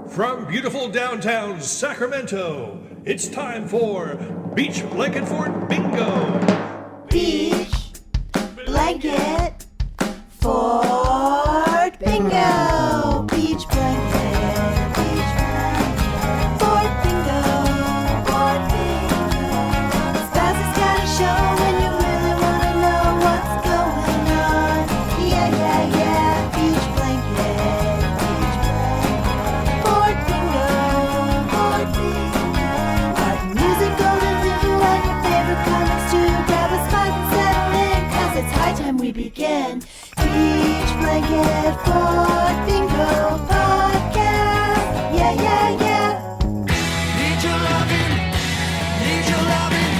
From beautiful downtown Sacramento, it's time for Beach Blanket Fort Bingo! Beach blanket fort bingo. Beach blanket fort bingo. Fort bingo. Spaz has got a show when you really wanna know what's going on. Yeah, yeah, yeah. Beach blanket fort bingo. Fort bingo. Art and music, golden blue, and your favorite comics too. Grab a spot and settle in, 'cause it's high time we begin. Beach blanket fort bingo podcast. Yeah, yeah, yeah. Need your loving, need your loving,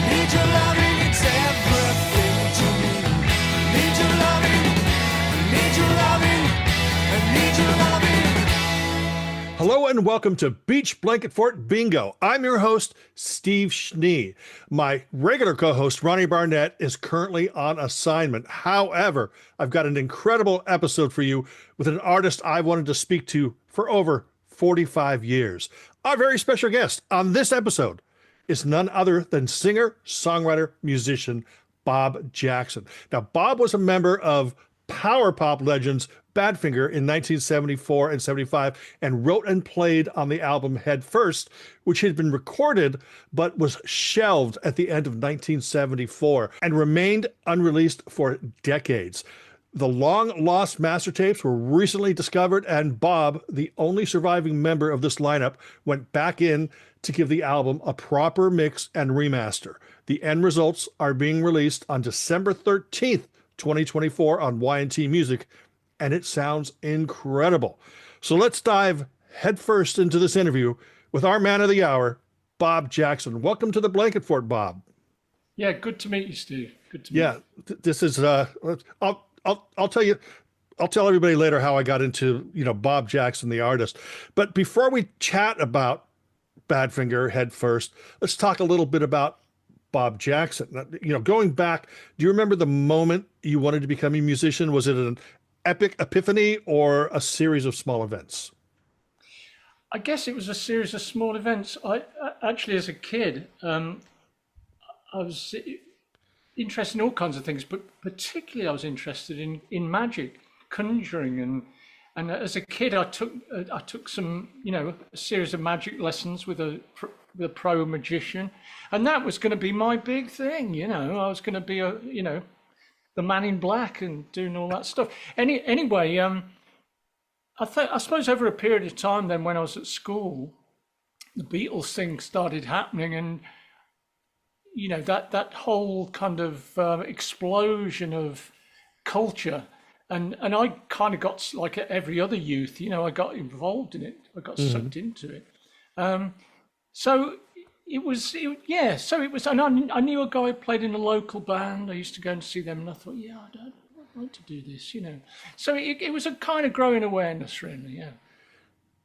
need your loving, it's everything to me. Need your loving, need your loving, and need your loving. Hello and welcome to Beach Blanket Fort Bingo. I'm your host, Steve Schnee. My regular co-host, Ronnie Barnett, is currently on assignment. However, I've got an incredible episode for you with an artist I've wanted to speak to for over 45 years. Our very special guest on this episode is none other than singer, songwriter, musician, Bob Jackson. Now, Bob was a member of power pop legends Badfinger in 1974 and 75 and wrote and played on the album Head First, which had been recorded but was shelved at the end of 1974 and remained unreleased for decades. The long-lost master tapes were recently discovered, and Bob, the only surviving member of this lineup, went back in to give the album a proper mix and remaster. The end results are being released on December 13th, 2024 on Y&T Music, and it sounds incredible. So let's dive headfirst into this interview with our man of the hour, Bob Jackson. Welcome to the Blanket Fort, Bob. Yeah, good to meet you, Steve. Good to meet you. Yeah, this is I'll tell you, I'll tell everybody later how I got into, Bob Jackson, the artist. But before we chat about Badfinger Head First, let's talk a little bit about Bob Jackson. Going back, do you remember the moment you wanted to become a musician? Was it an epic epiphany or a series of small events? I guess it was a series of small events. I actually, as a kid, I was interested in all kinds of things, but particularly I was interested in magic, conjuring, and as a kid I took some a series of magic lessons with a pro magician, and that was going to be my big thing. I was going to be the man in black and doing all that stuff. Anyway, I suppose over a period of time, then when I was at school, the Beatles thing started happening, and that whole kind of explosion of culture, and I kind of got, like every other youth, I got involved in it. I got sucked into it. So it was, and I knew a guy who played in a local band. I used to go and see them, and I thought, I'd like to do this, So it was a kind of growing awareness, really, yeah.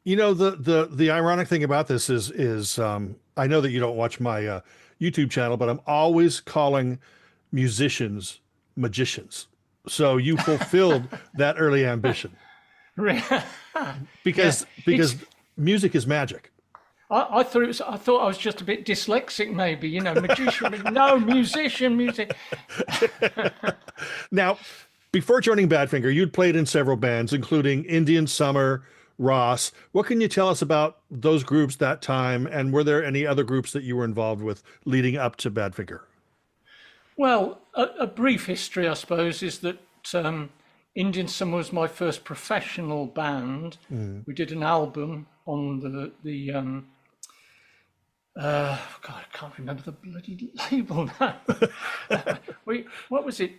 The ironic thing about this is I know that you don't watch my YouTube channel, but I'm always calling musicians magicians. So you fulfilled that early ambition. because music is magic. I thought I was just a bit dyslexic, maybe, magician, but no, musician, music. Now, before joining Badfinger, you'd played in several bands, including Indian Summer, Ross. What can you tell us about those groups that time, and were there any other groups that you were involved with leading up to Badfinger? Well, a brief history, I suppose, is that Indian Summer was my first professional band. We did an album on the God, I can't remember the bloody label now. What was it?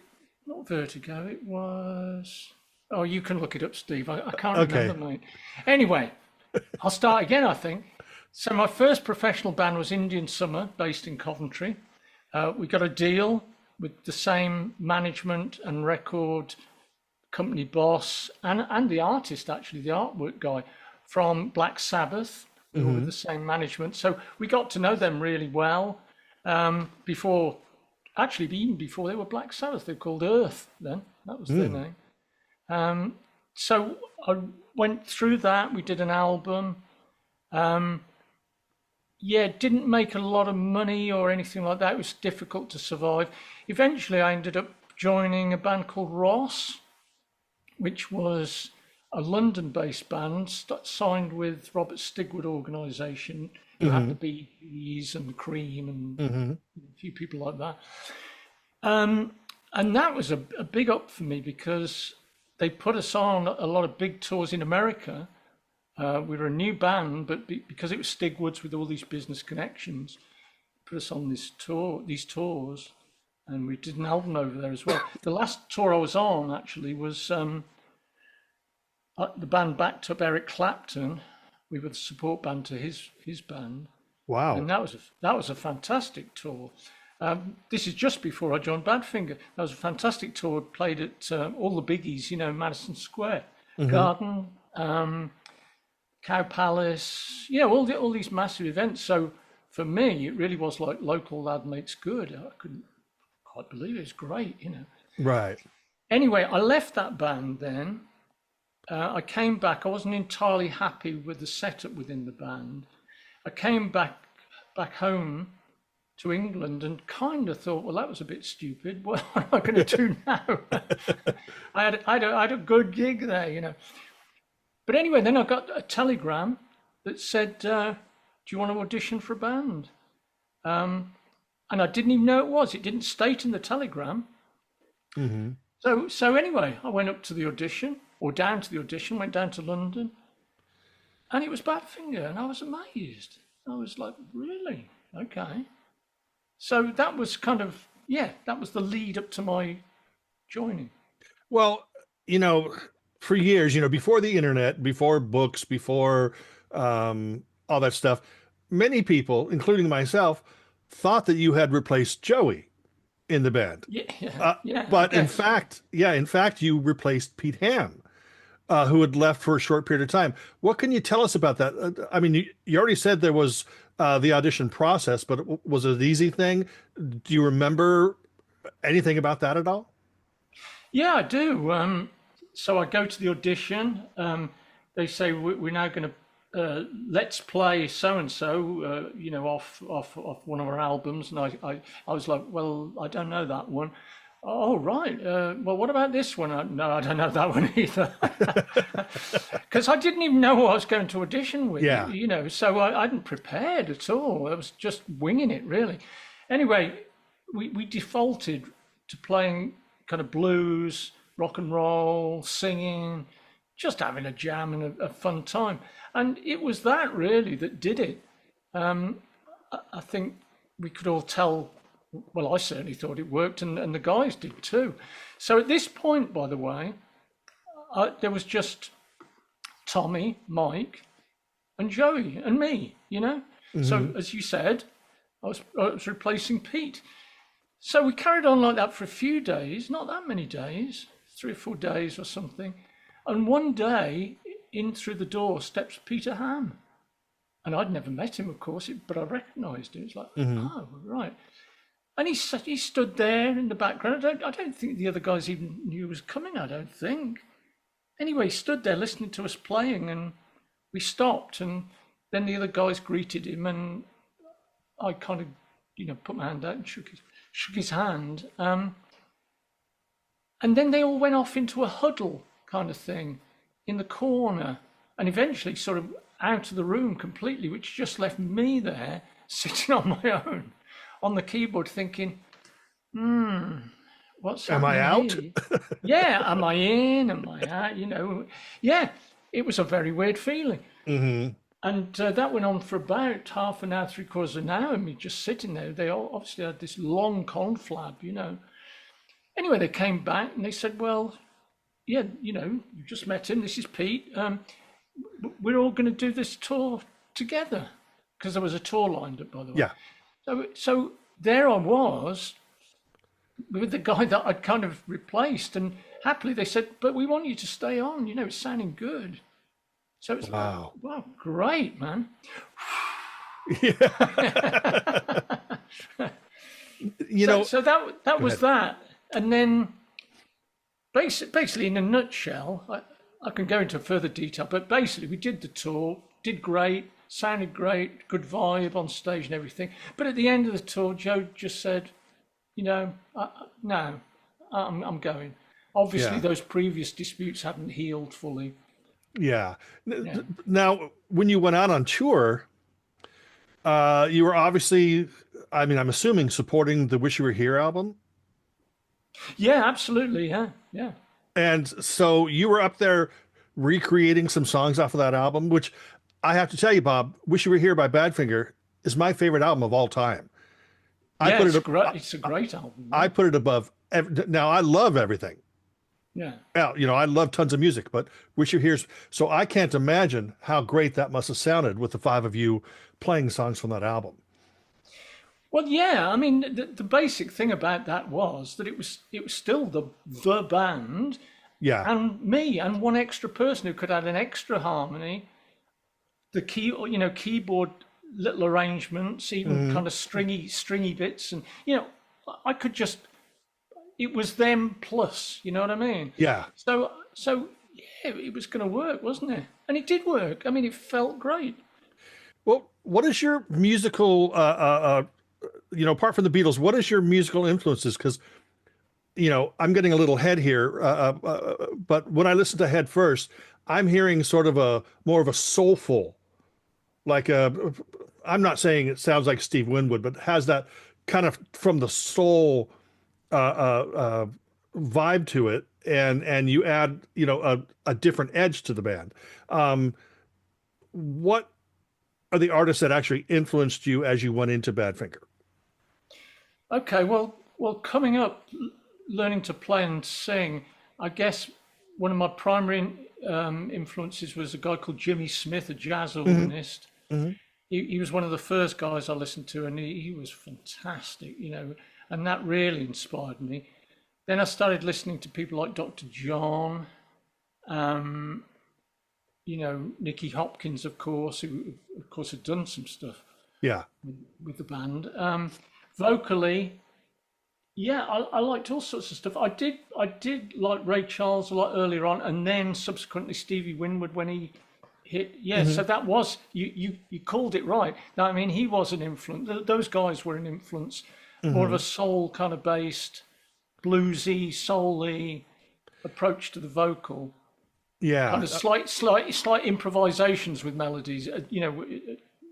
Not Vertigo. It was. Oh, you can look it up, Steve. I can't remember, mate. Anyway, I'll start again, I think. So my first professional band was Indian Summer, based in Coventry. We got a deal with the same management and record company boss and the artist, actually, the artwork guy from Black Sabbath. We were with the same management. So we got to know them really well before, actually, even before they were Black Sabbath. They were called Earth then. That was their name. so I went through that. We did an album. Yeah, didn't make a lot of money or anything like that. It was difficult to survive. Eventually, I ended up joining a band called Ross, which was a London-based band signed with Robert Stigwood organisation, who had the Bees and the Cream and a few people like that. And that was a big up for me because they put us on a lot of big tours in America. We were a new band, but because it was Stigwood's with all these business connections, put us on these tours, and we did an album over there as well. The last tour I was on actually was the band backed up Eric Clapton. We were the support band to his band. Wow. And that was a fantastic tour. This is just before I joined Badfinger. That was a fantastic tour. Played at all the biggies, Madison Square Garden, Cow Palace, all these massive events. So for me, it really was like local lad makes good. I couldn't quite believe it. It's great, Right. Anyway, I left that band then. I came back. I wasn't entirely happy with the setup within the band. I came back home to England and kind of thought, well, that was a bit stupid. What am I going to do now? I had a good gig there, But anyway, then I got a telegram that said, do you want to audition for a band? And I didn't even know it was. It didn't state in the telegram. So anyway, I went up to the audition, or down to the audition, went down to London, and it was Badfinger, and I was amazed. I was like, really? Okay. So that was kind of, that was the lead up to my joining. Well, for years, before the internet, before books, before all that stuff, many people, including myself, thought that you had replaced Joey in the band. But in fact, you replaced Pete Ham, who had left for a short period of time. What can you tell us about that? I mean, you already said there was the audition process, but was it an easy thing? Do you remember anything about that at all? Yeah, I do. So I go to the audition. They say we're now going to let's play so and so, off one of our albums, and I was like, well, I don't know that one. Oh, right. Well, what about this one? No, I don't know that one either. Because I didn't even know who I was going to audition with, so I hadn't prepared at all. I was just winging it, really. Anyway, we defaulted to playing kind of blues, rock and roll, singing, just having a jam and a fun time. And it was that really that did it. I think we could all tell. Well, I certainly thought it worked, and the guys did too. So at this point, by the way, there was just Tommy, Mike, and Joey, and me, So as you said, I was replacing Pete. So we carried on like that for a few days, not that many days, 3 or 4 days or something. And one day, in through the door steps Peter Ham. And I'd never met him, of course, but I recognised him. It's like, oh, right. And he stood there in the background. I don't think the other guys even knew he was coming, I don't think. Anyway, he stood there listening to us playing, and we stopped, and then the other guys greeted him, and I kind of, put my hand out and shook his hand. And then they all went off into a huddle kind of thing in the corner, and eventually sort of out of the room completely, which just left me there sitting on my own on the keyboard thinking, what's happening? Am I out? Yeah, am I in? Am I out? Yeah, it was a very weird feeling. And that went on for about half an hour, 3/4 of an hour, and me just sitting there. They all obviously had this long conflab, Anyway, they came back and they said, well, yeah, you just met him. This is Pete. We're all going to do this tour together, because there was a tour lined up, by the way. Yeah. So there I was with the guy that I'd kind of replaced, and happily they said, but we want you to stay on, it's sounding good. So it's wow. Like, wow, great, man. Yeah. So that was that. And then basically in a nutshell, I can go into further detail, but basically we did the tour, did great, sounded great, good vibe on stage and everything. But at the end of the tour, Joe just said, no, I'm going. Obviously, Yeah. those previous disputes hadn't healed fully. Yeah. Yeah. Now, when you went out on tour, you were obviously, I mean, I'm assuming supporting the Wish You Were Here album. Yeah, absolutely. Yeah, yeah. And so you were up there recreating some songs off of that album, which I have to tell you, Bob, Wish You Were Here by Badfinger is my favorite album of all time. I Yeah, put it's it, great. It's a great album. I put it above. Now I love everything. Yeah. Well, I love tons of music, but Wish You Were Here. So I can't imagine how great that must have sounded with the five of you playing songs from that album. Well, yeah. I mean, the basic thing about that was that it was still the band Yeah. and me and one extra person who could add an extra harmony, the keyboard little arrangements, even kind of stringy bits, and I could just. It was them plus, you know what I mean? Yeah. So yeah, it was going to work, wasn't it? And it did work. I mean, it felt great. Well, what is your musical, apart from the Beatles, what is your musical influences? Because, I'm getting a little head here, but when I listen to Head First, I'm hearing sort of more of a soulful, I'm not saying it sounds like Steve Winwood, but has that kind of from the soul vibe to it, and you add a different edge to the band. What are the artists that actually influenced you as you went into Badfinger? Okay, well, coming up, learning to play and sing, I guess one of my primary influences was a guy called Jimmy Smith, a jazz organist. He was one of the first guys I listened to, and he was fantastic, and that really inspired me. Then I started listening to people like Dr. John, Nicky Hopkins, of course, who of course had done some stuff Yeah. with the band. Vocally, yeah, I liked all sorts of stuff. I did like Ray Charles a lot earlier on, and then subsequently Stevie Winwood when he hit. Yeah, so that was you called it right. Now, I mean, he was an influence. Those guys were an influence, more of a soul kind of based, bluesy, soul-y approach to the vocal. Yeah. Kind of slight improvisations with melodies.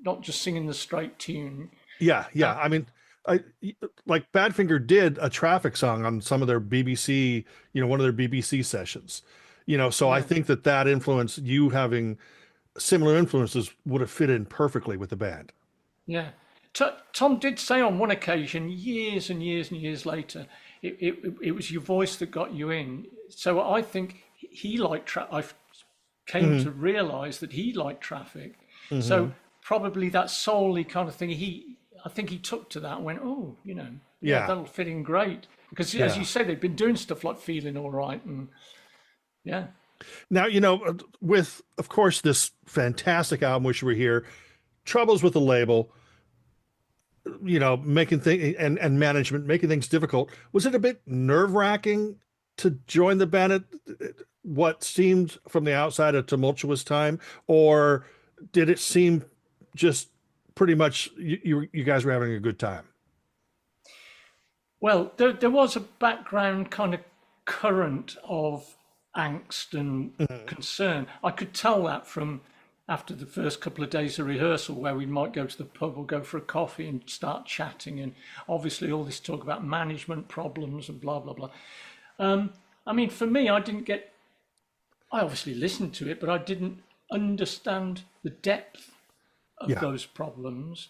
Not just singing the straight tune. Yeah. I mean, like Badfinger did a traffic song on some of their BBC, one of their BBC sessions, so I think that influence, you having similar influences, would have fit in perfectly with the band. Yeah. Tom did say on one occasion, years and years and years later, it was your voice that got you in. So I think he liked I came to realize that he liked Traffic. So probably that soul-y kind of thing, I think he took to that and went, oh, Yeah. that'll fit in great. Because as you said, they've been doing stuff like Feeling All Right. And yeah. Now, with, of course, this fantastic album, Wish You Were Here, troubles with the label, making things and management, making things difficult. Was it a bit nerve-wracking to join the band at what seemed from the outside a tumultuous time, or did it seem just pretty much you guys were having a good time? Well, there was a background kind of current of angst and concern. I could tell that from after the first couple of days of rehearsal, where we might go to the pub or go for a coffee and start chatting, and obviously all this talk about management problems and blah, blah, blah. I mean, for me, I obviously listened to it, but I didn't understand the depth of those problems,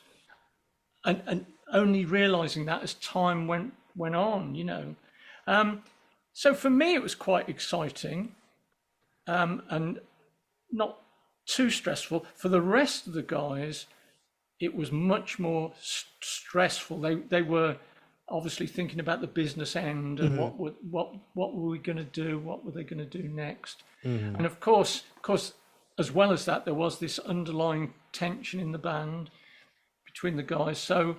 and only realizing that as time went on, So for me, it was quite exciting, and not too stressful. For the rest of the guys, it was much more stressful. They were obviously thinking about the business end and what were we going to do? What were they going to do next? And of course, as well as that, there was this underlying tension in the band between the guys. So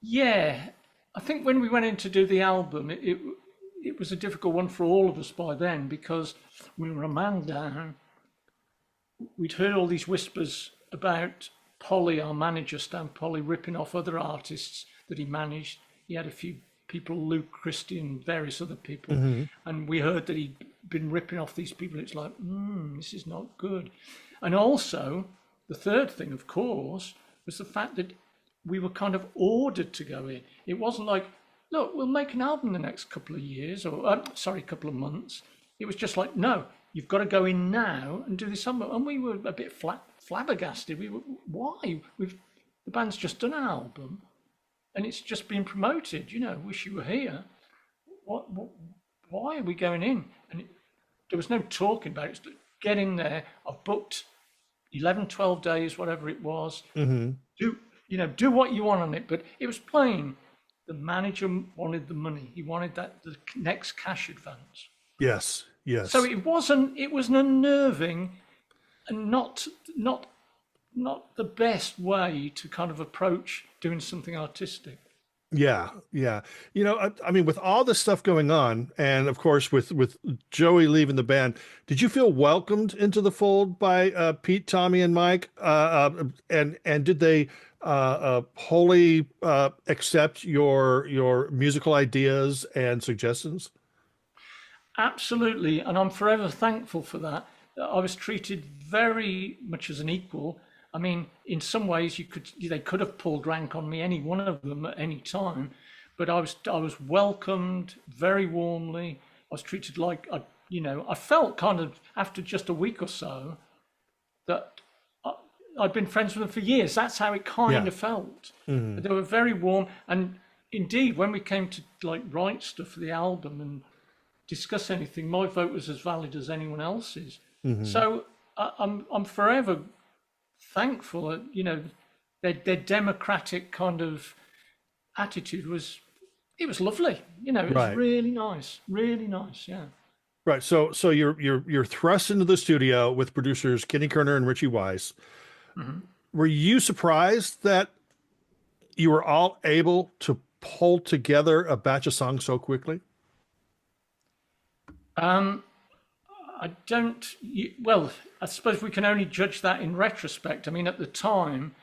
yeah, I think when we went in to do the album, it was a difficult one for all of us by then, because we were a man down. We'd heard all these whispers about Polly, our manager, Stan Polly, ripping off other artists that he managed. He had a few people, Luke Christie and various other people, and we heard that he'd been ripping off these people. It's like, this is not good. And also, the third thing, of course, was the fact that we were kind of ordered to go in. It wasn't like, look, we'll make an album the next couple of years, or couple of months. It was just like, no, you've got to go in now and do this album. And we were a bit flabbergasted. We were, why? The band's just done an album, and it's just been promoted. You know, wish you were here. What why are we going in? And there was no talking about it. It's get in there. I've booked 11, 12 days, whatever it was. Do what you want on it. But it was plain. The manager wanted the money. He wanted the next cash advance. Yes. So it was an unnerving and not the best way to kind of approach doing something artistic. Yeah. You know, I mean, with all this stuff going on, and of course with Joey leaving the band, did you feel welcomed into the fold by Pete, Tommy, and Mike? And did they wholly accept your musical ideas and suggestions? Absolutely, and I'm forever thankful for that. I was treated very much as an equal. I mean, in some ways, they could have pulled rank on me, any one of them, at any time, but I was welcomed very warmly. I was treated like I felt kind of after just a week or so that I'd been friends with them for years. That's how it kind of felt. They were very warm, and indeed, when we came to like write stuff for the album and discuss anything, my vote was as valid as anyone else's. So I'm forever thankful that their democratic kind of attitude was lovely. It was really nice, yeah. Right. So you're thrust into the studio with producers Kenny Kerner and Richie Weiss. Were you surprised that you were all able to pull together a batch of songs so quickly? I suppose we can only judge that in retrospect. I mean, at the time,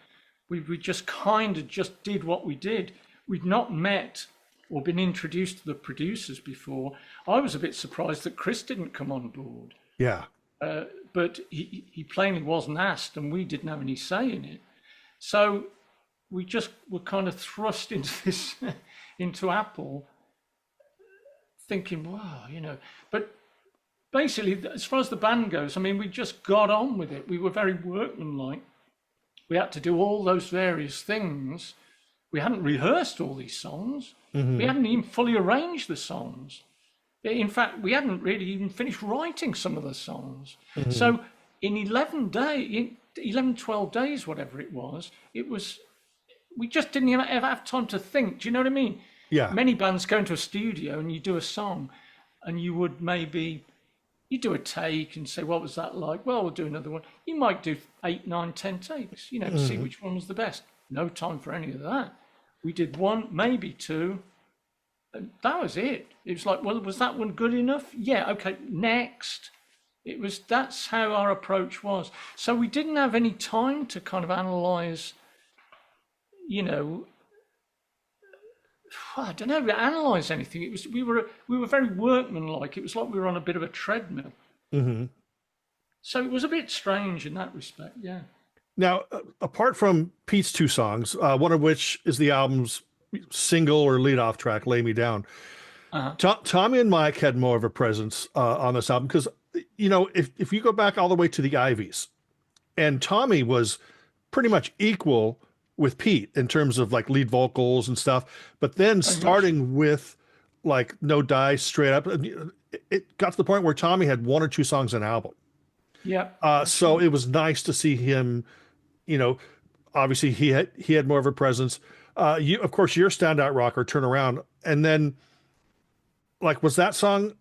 we just kind of just did what we did. We'd not met or been introduced to the producers before. I was a bit surprised that Chris didn't come on board. Yeah. But he plainly wasn't asked, and we didn't have any say in it. So we just were kind of thrust into Apple, thinking, wow, But basically, as far as the band goes, I mean, we just got on with it. We were very workmanlike. We had to do all those various things. We hadn't rehearsed all these songs. We hadn't even fully arranged the songs. In fact, we hadn't really even finished writing some of the songs. So in 11, 12 days, whatever it was, we just didn't even ever have time to think. Do you know what I mean? Yeah. Many bands go into a studio and you do a song and you would you do a take and say, what was that like? Well, we'll do another one. You might do 8, 9, 10 takes, to see which one was the best. No time for any of that. We did 1, maybe 2, and that was it. It was like, well, was that one good enough? Yeah, okay, next. That's how our approach was. So we didn't have any time to kind of analyze, I don't know, analyze anything. We were very workmanlike. It was like we were on a bit of a treadmill. So it was a bit strange in that respect, yeah. Now, apart from Pete's 2 songs, one of which is the album's single or lead-off track, "Lay Me Down," Tommy and Mike had more of a presence on this album because, if you go back all the way to the Ivies, and Tommy was pretty much equal with Pete in terms of like lead vocals and stuff, but then starting with like No Die, Straight Up, it got to the point where Tommy had 1 or 2 songs an album. Yeah. So it was nice to see him, obviously he had more of a presence. Of course, your standout rocker, Turn Around. And then like, was that song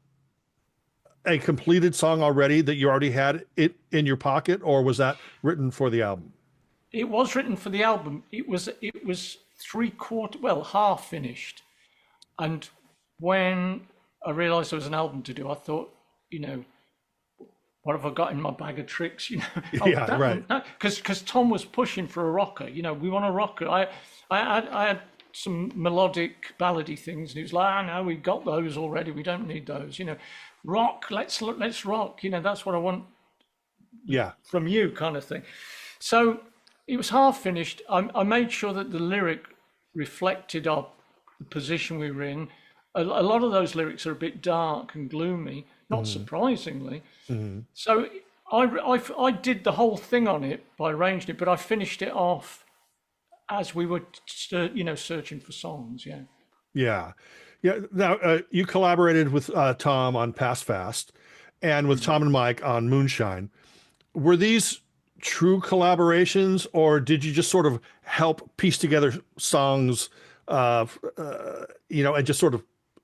a completed song already that you already had it in your pocket, or was that written for the album? It was written for the album. It was half finished. And when I realized there was an album to do, I thought, what have I got in my bag of tricks? Yeah, right. Because Tom was pushing for a rocker. We want a rocker. I had some melodic ballady things, and he was like, no, we got those already. We don't need those. Rock. Let's rock. That's what I want. Yeah. From you, kind of thing. So it was half finished. I made sure that the lyric reflected the position we were in. A lot of those lyrics are a bit dark and gloomy, not surprisingly. So I did the whole thing on it by arranging it, but I finished it off as we were, searching for songs. Yeah. Yeah. Yeah. Now, you collaborated with Tom on Pass Fast and with Tom and Mike on Moonshine. Were these true collaborations, or did you just sort of help piece together songs, and just sort of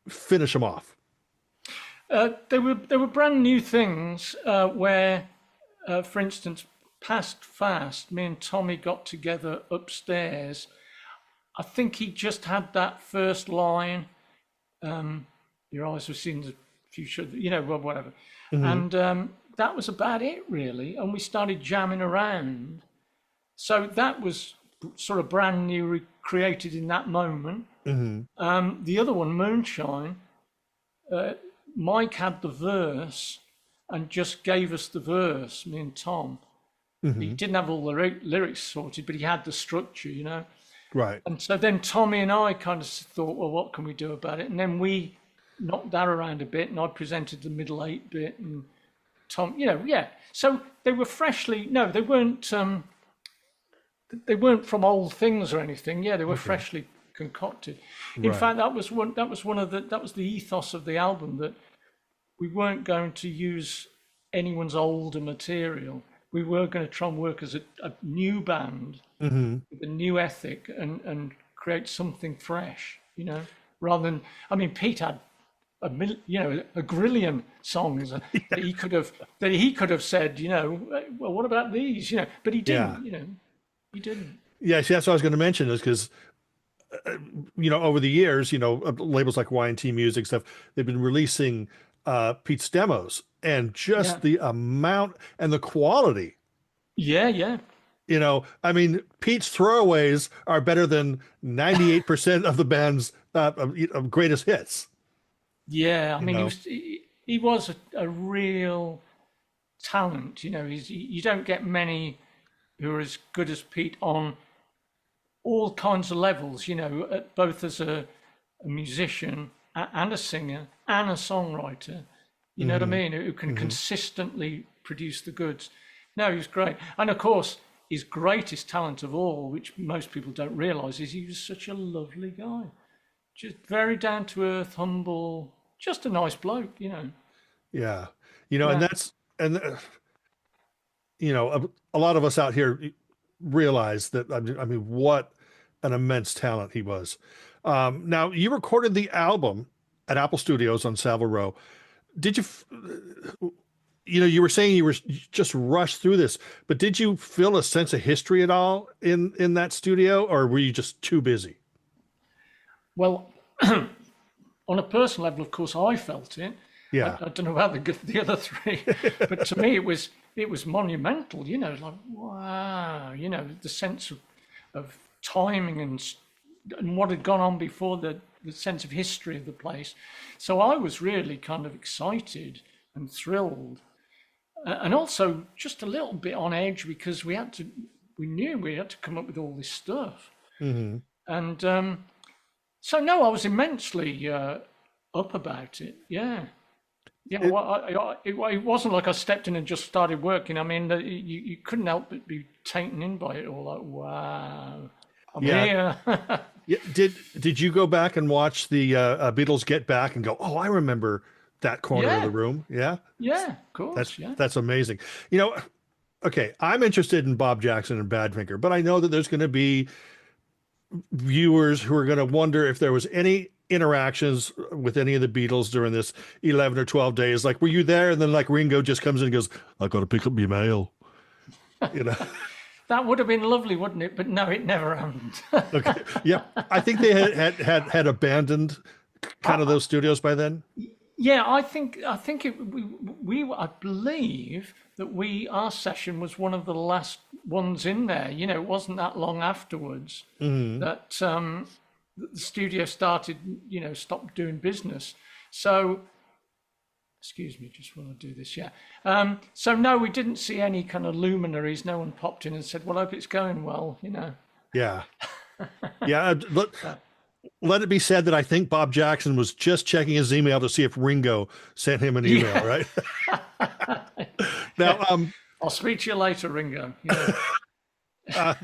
finish them off? They were brand new things where, for instance, Past Fast, me and Tommy got together upstairs. I think he just had that first line, your eyes have seen the future, whatever. And that was about it, really. And we started jamming around. So that was sort of brand new, created in that moment. The other one, Moonshine, Mike had the verse and just gave us the verse, me and Tom. He didn't have all the lyrics sorted, but he had the structure, Right. And so then Tommy and I kind of thought, well, what can we do about it? And then we knocked that around a bit, and I presented the middle 8-bit, and Tom, So they were they weren't from old things or anything. Yeah, they were freshly concocted. In fact, that was the ethos of the album, that we weren't going to use anyone's older material. We were going to try and work as a new band with a new ethic and create something fresh, rather than, Pete had a grillion songs that he could have said, well, what about these, but he didn't, he didn't. Yeah, see, that's what I was going to mention, is because over the years, labels like Y&T Music stuff, they've been releasing Pete's demos, and just the amount and the quality. Yeah. Pete's throwaways are better than 98% of the band's greatest hits. Yeah, he was a real talent. You don't get many who are as good as Pete on all kinds of levels, both as a musician and a singer and a songwriter, you know what I mean, who can consistently produce the goods. No, he was great. And of course, his greatest talent of all, which most people don't realize, is he was such a lovely guy. Just very down to earth, humble, just a nice bloke, Yeah. And a lot of us out here realize that, what an immense talent he was. Now, you recorded the album at Apple Studios on Savile Row. Did you, you were saying you were just rushed through this, but did you feel a sense of history at all in that studio, or were you just too busy? Well, on a personal level, of course, I felt it. Yeah. I don't know about the other three, but to me, it was monumental. Like, wow. The sense of timing and what had gone on before, the sense of history of the place. So I was really kind of excited and thrilled, and also just a little bit on edge, because we knew we had to come up with all this stuff. And so no, I was immensely up about it. Yeah. It wasn't like I stepped in and just started working. You couldn't help but be taken in by it all. Like, wow, I'm here. Yeah. Did you go back and watch the Beatles Get Back and go, oh, I remember that corner of the room? Yeah. Yeah, of course. That's amazing. Okay, I'm interested in Bob Jackson and Badfinger, but I know that there's going to be viewers who are going to wonder if there was any interactions with any of the Beatles during this 11 or 12 days. Like, were you there? And then like Ringo just comes in and goes, I got to pick up my mail. That would have been lovely, wouldn't it? But no, it never happened. Okay. Yeah. I think they had abandoned kind of those studios by then. Yeah, I think I believe that our session was one of the last ones in there. You know, it wasn't that long afterwards that the studio started, you know, stopped doing business. So, excuse me, just while I do this, yeah. So no, we didn't see any kind of luminaries. No one popped in and said, "Well, I hope it's going well," you know. Yeah. Yeah. Let it be said that I think Bob Jackson was just checking his email to see if Ringo sent him an email, Yeah. right? Now, I'll speak to you later, Ringo. Yeah.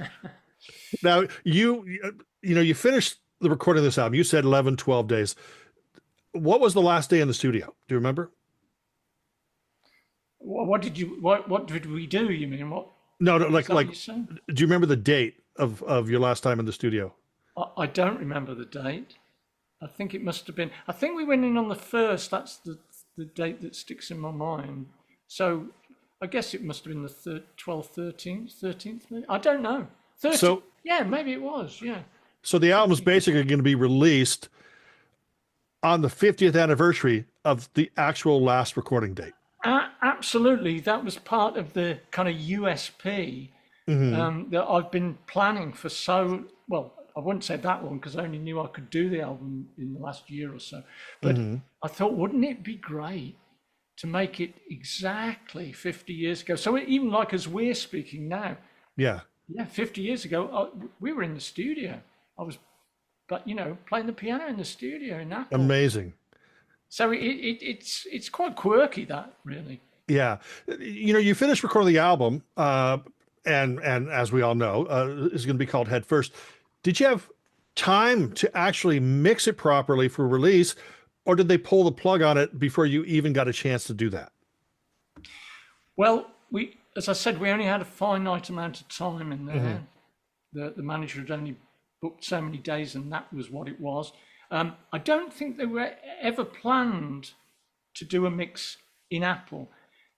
now you finished the recording of this album. You said 11, 12 days. What was the last day in the studio? Do you remember? What did we do? You mean what? No, Is like, that what you're saying? do you remember the date of your last time in the studio? I don't remember the date. I think it must have been. I think we went in on the 1st. That's the date that sticks in my mind. So I guess it must have been the 12th, 13th, maybe. I don't know. 13th. So, yeah, maybe it was. Yeah. so the album's basically going to be released on the 50th anniversary of the actual last recording date. Absolutely. That was part of the kind of USP that I've been planning for well, I wouldn't say that long because I only knew I could do the album in the last year or so. But I thought, wouldn't it be great to make it exactly 50 years ago? So even like as we're speaking now, Yeah. 50 years ago, we were in the studio. I was, playing the piano in the studio in Apple. Amazing. So it's quite quirky, that, really. Yeah. You finished recording the album, and as we all know, is going to be called Head First. Did you have time to actually mix it properly for release, or did they pull the plug on it before you even got a chance to do that? Well, as I said, we only had a finite amount of time in there. The manager had only booked so many days, and that was what it was. I don't think they were ever planned to do a mix in Apple.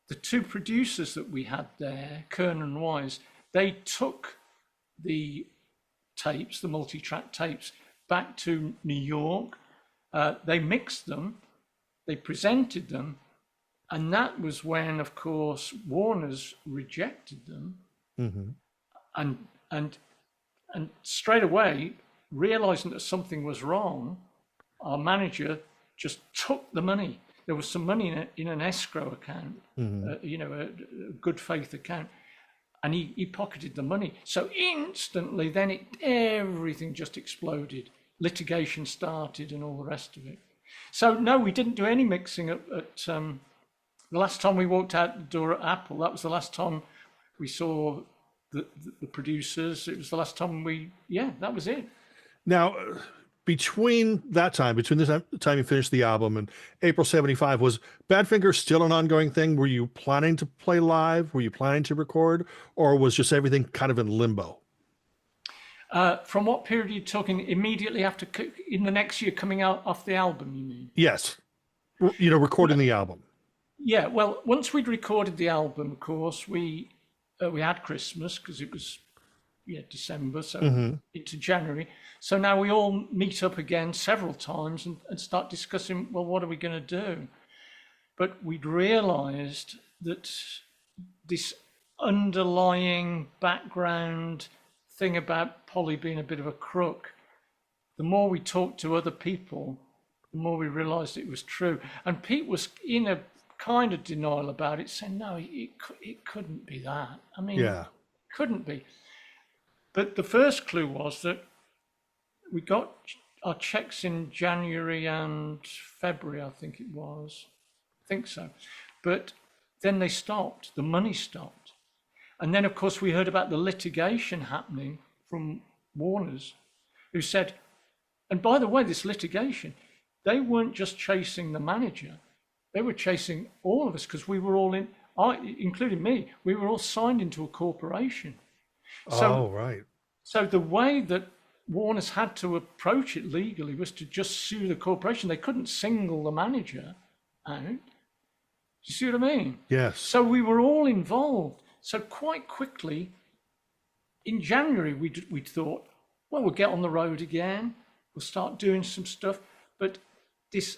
The two producers that we had there, Kern and Wise, they took the tapes, the multi-track tapes, back to New York. They mixed them, they presented them, and that was when, of course, Warner's rejected them, and straight away, realizing that something was wrong, our manager just took the money. There was some money in an escrow account, a good faith account, and he pocketed the money. So instantly, then everything just exploded. Litigation started and all the rest of it. So no, we didn't do any mixing at the last time we walked out the door at Apple. That was the last time we saw the producers. It was the last time that was it. Now, between the time you finished the album and April 75, was Badfinger still an ongoing thing? Were you planning to play live? Were you planning to record? Or was just everything kind of in limbo? From what period are you talking? Immediately after, in the next year, coming out off the album, you mean? Yes. Recording the album. Yeah, well, once we'd recorded the album, of course, we had Christmas because it was December, so into January. So now we all meet up again several times and start discussing, well, what are we going to do? But we'd realized that this underlying background thing about Polly being a bit of a crook, the more we talked to other people, the more we realized it was true. And Pete was in a kind of denial about it, saying, no, it couldn't be that. I mean, it couldn't be. But the first clue was that we got our checks in January and February, I think it was. I think so. But then they stopped. The money stopped. And then, of course, we heard about the litigation happening from Warner's, who said, and by the way, this litigation, they weren't just chasing the manager. They were chasing all of us because we were all including me, we were all signed into a corporation. So, right. So the way that Warner's had to approach it legally was to just sue the corporation. They couldn't single the manager out. Do you see what I mean? Yes. So we were all involved. So quite quickly, in January, we'd thought, well, we'll get on the road again. We'll start doing some stuff. But this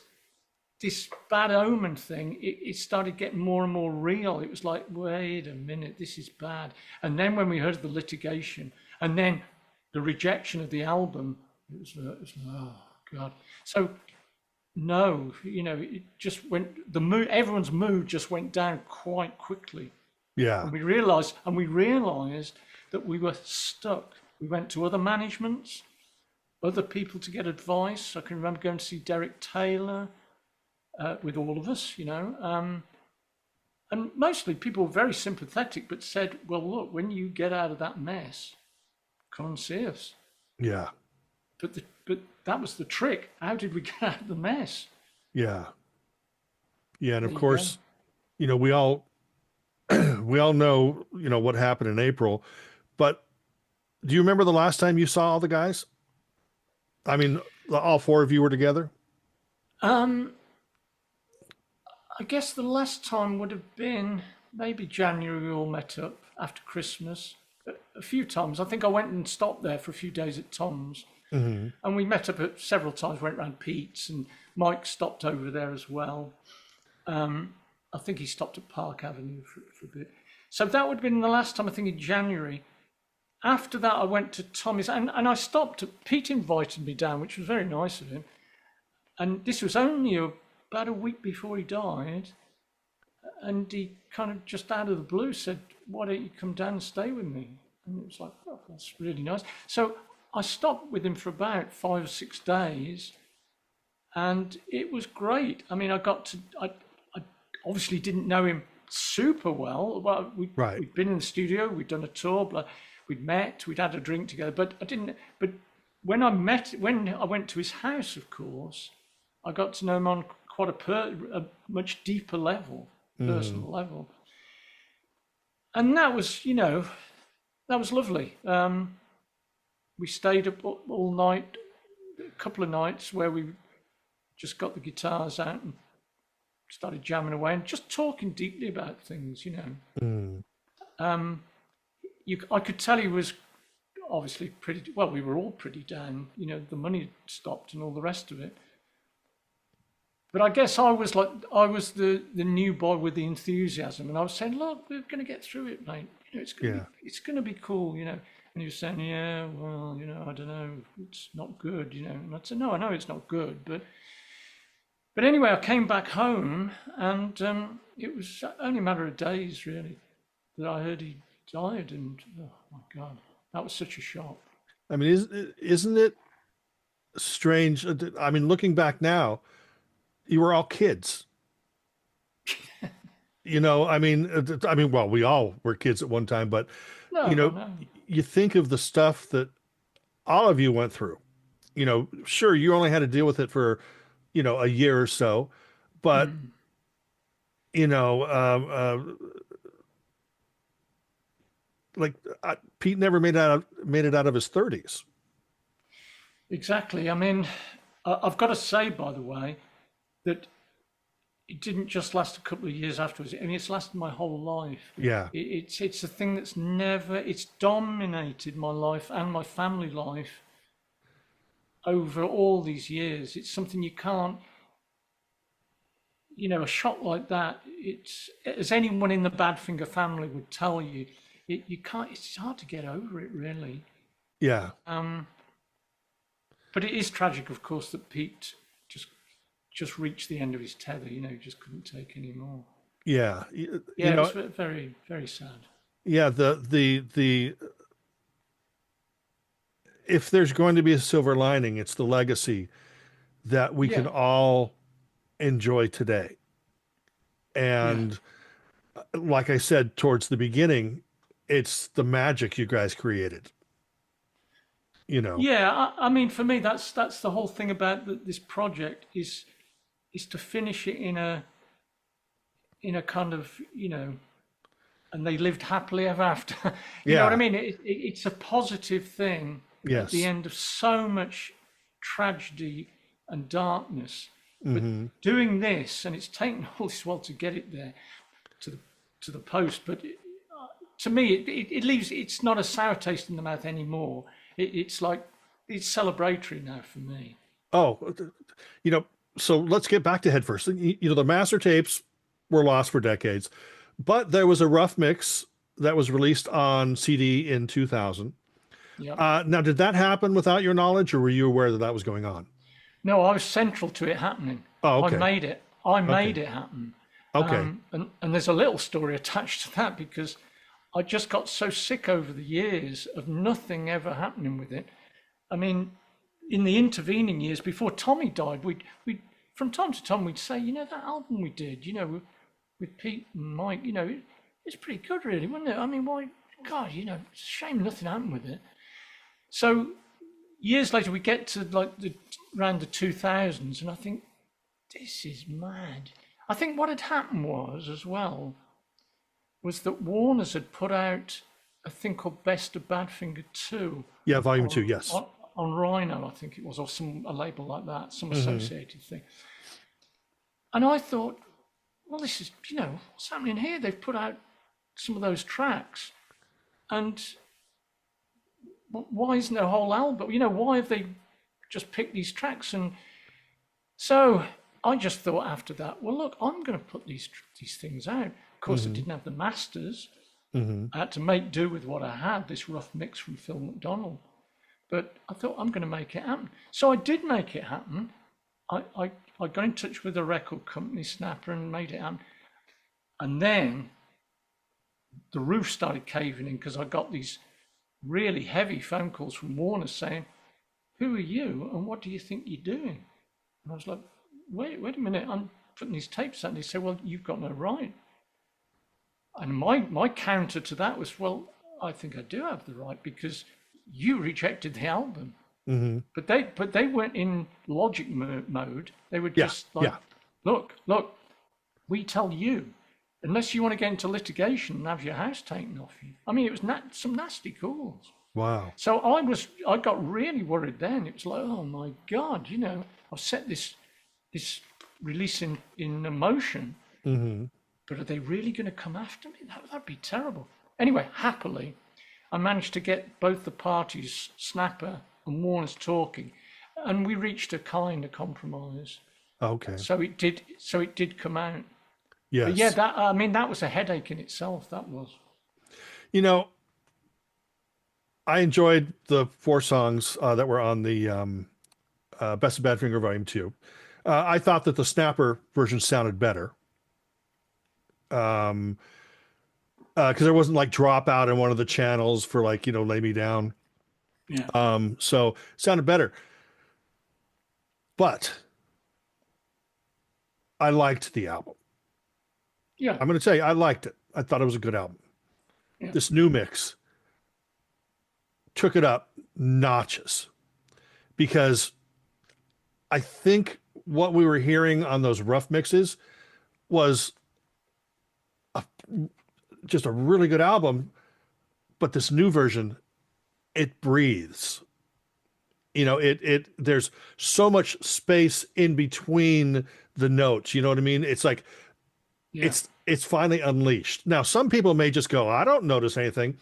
this bad omen thing, it started getting more and more real. It was like, wait a minute, this is bad. And then when we heard of the litigation, and then the rejection of the album, it was oh God. So no, it just went, everyone's mood just went down quite quickly. Yeah. And we realized that we were stuck. We went to other managements, other people to get advice. I can remember going to see Derek Taylor with all of us, and mostly people were very sympathetic, but said, well, look, when you get out of that mess, come and see us. Yeah. But that was the trick. How did we get out of the mess? Yeah. Yeah. And of There you course, we all know, what happened in April, but do you remember the last time you saw all the guys? I mean, all four of you were together? I guess the last time would have been maybe January. We all met up after Christmas a few times. I think I went and stopped there for a few days at Tom's. Mm-hmm. And we met up at several times, went round Pete's, and Mike stopped over there as well. I think he stopped at Park Avenue for a bit. So that would have been the last time, I think, in January. After that, I went to Tommy's, and I stopped. Pete invited me down, which was very nice of him. And this was only about a week before he died. And he kind of just out of the blue said, why don't you come down and stay with me? And it was like, oh, that's really nice. So I stopped with him for about 5 or 6 days, and it was great. I mean, I obviously didn't know him super well. Well, we'd been in the studio, we'd done a tour, we'd met, we'd had a drink together, but when I went to his house, of course, I got to know him on quite a much deeper level, personal level. And that was, that was lovely. We stayed up all night, a couple of nights where we just got the guitars out and started jamming away and just talking deeply about things, I could tell he was obviously we were all pretty down, the money stopped and all the rest of it. But I guess I was the new boy with the enthusiasm, and I was saying, look, we're going to get through it, mate. It's going to be cool, And he was saying, yeah, well, I don't know, it's not good, And I said, no, I know it's not good, but anyway, I came back home, and it was only a matter of days, really, that I heard he died, and oh my God, that was such a shock. I mean, isn't it strange? I mean, looking back now, you were all kids. Well, we all were kids at one time, but No. You think of the stuff that all of you went through. Sure, you only had to deal with it for, a year or so, but Pete never made it out of his 30s. Exactly. I mean, I've got to say, by the way, that it didn't just last a couple of years afterwards. I mean, it's lasted my whole life. Yeah. It's a thing that's it's dominated my life and my family life over all these years. It's something you can't, a shock like that, it's, as anyone in the Badfinger family would tell you, you can't, it's hard to get over it, really. Yeah. But it is tragic, of course, that Pete just reached the end of his tether, just couldn't take any more. Yeah. It was very, very sad. Yeah. The if there's going to be a silver lining, it's the legacy that we can all enjoy today. And like I said, towards the beginning, it's the magic you guys created. Yeah. I mean, for me, that's the whole thing about this project is to finish it in a kind of, and they lived happily ever after. You know what I mean? It's a positive thing at the end of so much tragedy and darkness. But doing this, and it's taken all this while to get it there to the post, but to me, it leaves, it's not a sour taste in the mouth anymore. It's like, it's celebratory now for me. Oh, so let's get back to Head First. The master tapes were lost for decades, but there was a rough mix that was released on CD in 2000. Yeah. Now, did that happen without your knowledge, or were you aware that that was going on? No, I was central to it happening. Oh, I okay. made it. I made it happen. Okay. And there's a little story attached to that because I just got so sick over the years of nothing ever happening with it. I mean, in the intervening years before Tommy died, we'd from time to time we'd say, that album we did, with Pete and Mike, it's pretty good, really, wasn't it? I mean, why, God, it's a shame nothing happened with it. So years later, we get to around the 2000s, and I think this is mad. I think what had happened was that Warner's had put out a thing called Best of Badfinger 2. Yeah, Volume 2, yes. On Rhino, I think it was, or a label like that, some associated thing. And I thought, well, this is, what's happening here? They've put out some of those tracks, and why isn't there a whole album? Why have they just picked these tracks? And so I just thought after that, well, look, I'm going to put these things out. Of course, I didn't have the masters. I had to make do with what I had, this rough mix from Phil McDonald. But I thought, I'm going to make it happen. So I did make it happen. I got in touch with a record company, Snapper, and made it happen. And then the roof started caving in because I got these really heavy phone calls from Warner saying, who are you and what do you think you're doing? And I was like, wait a minute, I'm putting these tapes out. And they said, well, you've got no right. And my counter to that was, well, I think I do have the right because you rejected the album. But they weren't in logic mode. They were just look, we tell you, unless you want to get into litigation and have your house taken off you. I mean, it was some nasty calls. Wow. So I got really worried then. It was like, oh my God, I've set this release in motion, but are they really going to come after me? That'd be terrible. Anyway, happily, I managed to get both the parties, Snapper and Warner's, talking, and we reached a kind of compromise. Okay. So it did come out. Yes. But yeah, that was a headache in itself. That was. I enjoyed the 4 songs that were on the Best of Badfinger Volume 2. I thought that the Snapper version sounded better. Because there wasn't dropout in one of the channels for Lay Me Down. Yeah. So sounded better. But I liked the album. Yeah. I'm going to tell you, I liked it. I thought it was a good album. Yeah. This new mix took it up notches because I think what we were hearing on those rough mixes was just a really good album, but this new version, it breathes. There's so much space in between the notes. You know what I mean? It's like it's finally unleashed. Now, some people may just go, I don't notice anything.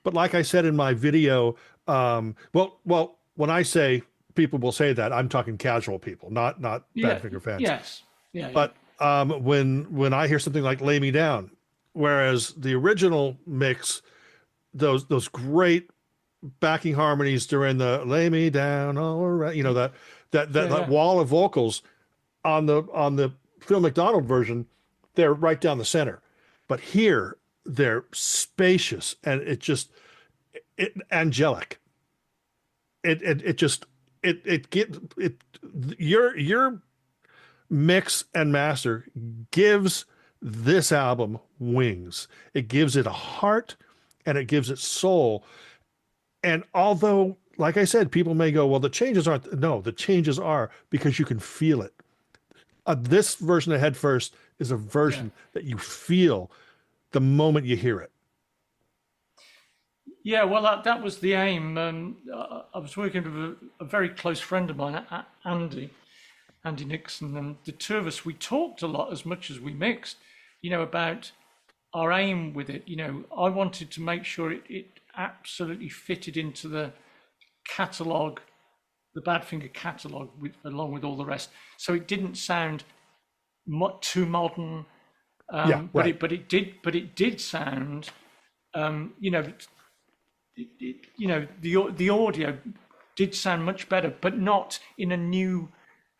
But like I said in my video, well, when I say people will say that, I'm talking casual people, not Badfinger fans. Yes. Yeah. But when I hear something like Lay Me Down, whereas the original mix, those great backing harmonies during the Lay Me Down, all right, that wall of vocals on the Phil McDonald version, they're right down the center. But here they're spacious and angelic. Your mix and master gives this album wings. It gives it a heart and it gives it soul. And although, like I said, people may go, well, the changes aren't. No, the changes are because you can feel it. This version of Head First is a version that you feel the moment you hear it. Yeah, well, that was the aim. I was working with a very close friend of mine, Andy Nixon, and the two of us, we talked a lot as much as we mixed, about our aim with it. I wanted to make sure it absolutely fitted into the catalogue the Badfinger catalogue along with all the rest. So it didn't sound too modern, but it did sound, the audio did sound much better, but not in a new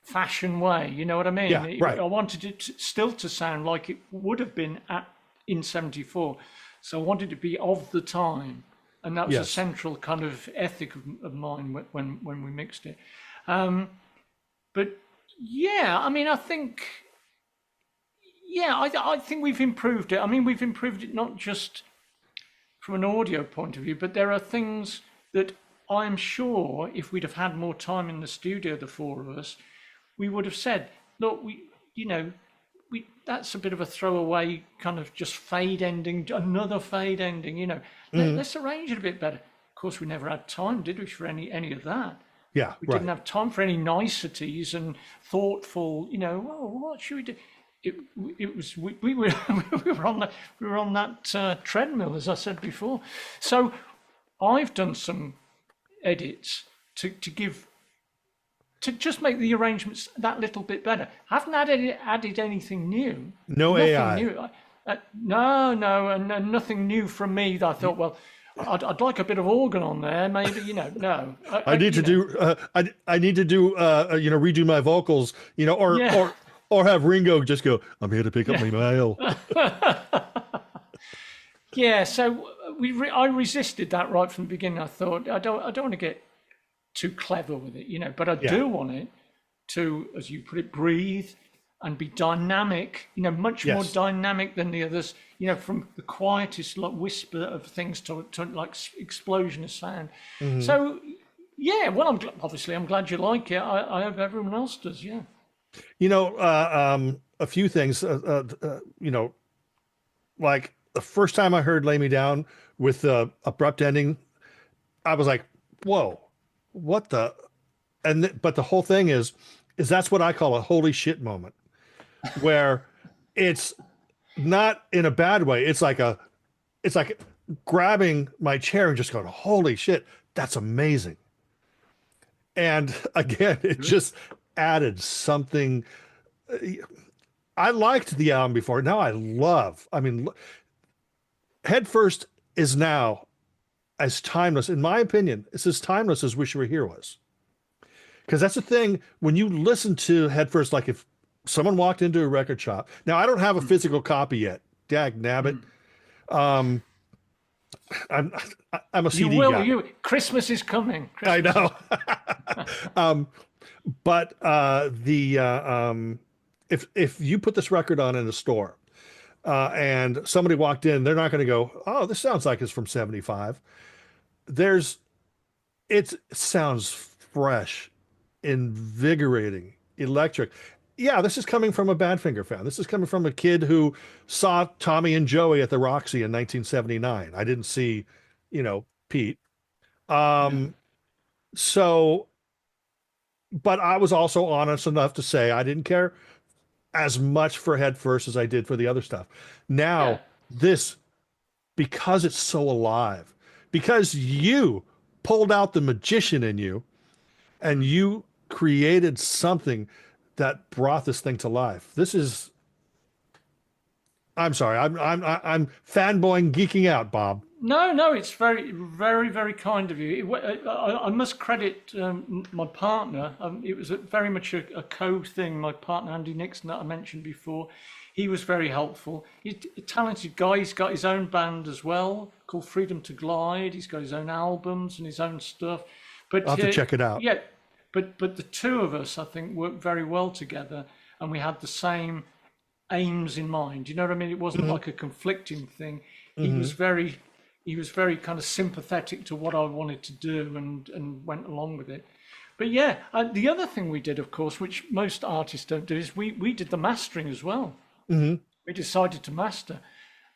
fashion way. You know what I mean? Yeah, right. I wanted it still to sound like it would have been in '74. So I wanted it to be of the time. And that was a central kind of ethic of mine when we mixed it. But yeah, I mean, I think we've improved it. I mean, we've improved it not just from an audio point of view, but there are things that I'm sure if we'd have had more time in the studio, the four of us, we would have said, look, that's a bit of a throwaway kind of just fade ending, another fade ending, let's arrange it a bit better. Of course, we never had time, did we, for any of that? Yeah, we didn't have time for any niceties and thoughtful, what should we do? It was we were we were on that treadmill, as I said before. So I've done some edits to just make the arrangements that little bit better. I haven't added anything new. No AI. New. No, and nothing new from me. That I thought, well, I'd like a bit of organ on there, maybe. No. I need to do redo my vocals, or have Ringo just go, I'm here to pick up my mail. Yeah, so I resisted that right from the beginning. I thought I don't want to get too clever with it, but I do want it to, as you put it, breathe and be dynamic, much more dynamic than the others, from the quietest like whisper of things to like explosion of sound. Mm-hmm. So yeah, well, I'm glad you like it. I hope everyone else does. Yeah. A few things, like the first time I heard Lay Me Down with the abrupt ending, I was like, whoa, what the, but the whole thing is that's what I call a holy shit moment, where it's not in a bad way. It's like grabbing my chair and just going, holy shit, that's amazing. And again, it just added something. I liked the album before. Now Head First is now as timeless, in my opinion, it's as timeless as Wish You Were Here was. Because that's the thing, when you listen to Head First, like if someone walked into a record shop, now I don't have a physical copy yet, dag nabbit. I'm a CD guy. Christmas is coming. I know. But if you put this record on in a store and somebody walked in, they're not going to go, oh, this sounds like it's from 75. It sounds fresh, invigorating, electric. Yeah, this is coming from a Badfinger fan. This is coming from a kid who saw Tommy and Joey at the Roxy in 1979. I didn't see, Pete. So, but I was also honest enough to say I didn't care as much for Head First as I did for the other stuff. Now, this, because it's so alive, because you pulled out the magician in you and you created something that brought this thing to life. This is, I'm sorry, I'm fanboying, geeking out, Bob. No, it's very, very, very kind of you. I must credit my partner. It was very much a co-thing. My partner, Andy Nixon, that I mentioned before, he was very helpful. He's a talented guy. He's got his own band as well called Freedom to Glide. He's got his own albums and his own stuff. But I'll have to check it out. Yeah, but the two of us, I think, worked very well together, and we had the same aims in mind. You know what I mean? It wasn't like a conflicting thing. He was very kind of sympathetic to what I wanted to do and went along with it. But yeah, the other thing we did, of course, which most artists don't do, is we did the mastering as well. Mm-hmm. We decided to master.